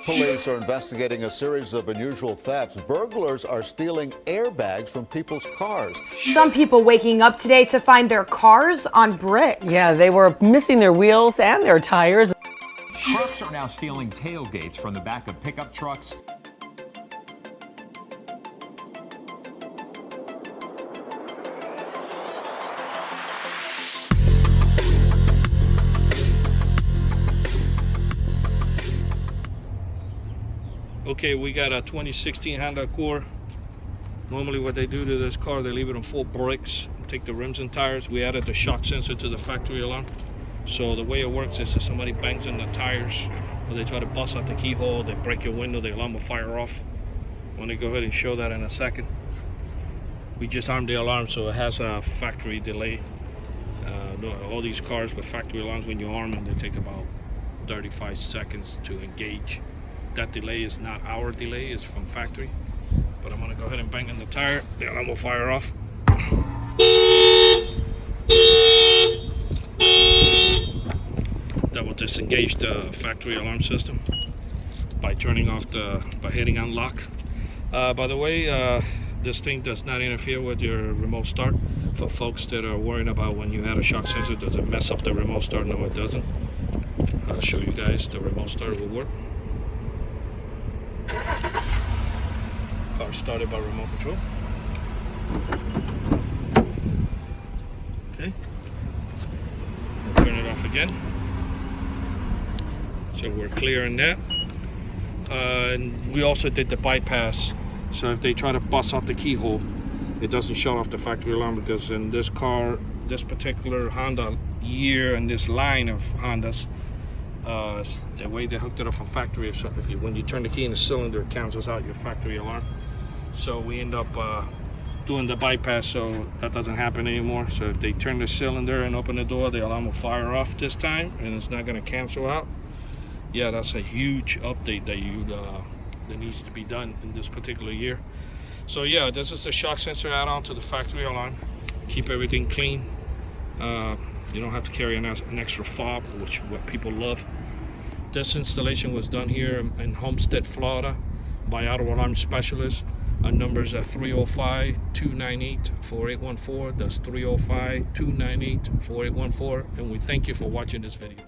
Police are investigating a series of unusual thefts. Burglars are stealing airbags from people's cars. Some people waking up today to find their cars on bricks. Yeah, they were missing their wheels and their tires. Trucks are now stealing tailgates from the back of pickup trucks. Okay, we got a 2016 Honda Accord. Normally what they do to this car, they leave it on full brakes, take the rims and tires. We added the shock sensor to the factory alarm. So the way it works is if somebody bangs on the tires or they try to bust out the keyhole, they break your window, the alarm will fire off. I'm gonna go ahead and show that in a second. We just armed the alarm so it has a factory delay. All these cars with factory alarms, when you arm them, they take about 35 seconds to engage. That delay is not our delay, it's from factory. But I'm gonna go ahead and bang on the tire, the alarm will fire off. That will disengage the factory alarm system by turning off by hitting unlock. By the way, this thing does not interfere with your remote start. For folks that are worried about when you add a shock sensor, does it mess up the remote start? No, it doesn't. I'll show you guys the remote start will work. Car started by remote control. Okay. We'll turn it off again. So we're clear on that. And we also did the bypass. So if they try to bust out the keyhole, it doesn't shut off the factory alarm, because in this car, this particular Honda year and this line of Hondas, the way they hooked it up from factory, when you turn the key in the cylinder, it cancels out your factory alarm. So we end up doing the bypass so that doesn't happen anymore. So if they turn the cylinder and open the door, the alarm will fire off this time and it's not going to cancel out. Yeah, that's a huge update that needs to be done in this particular year. So yeah, this is the shock sensor add-on to the factory alarm. Keep everything clean. You don't have to carry an extra fob, which what people love. This installation was done here in Homestead, Florida by auto alarm specialists. Our numbers are 305-298-4814. That's 305-298-4814. And we thank you for watching this video.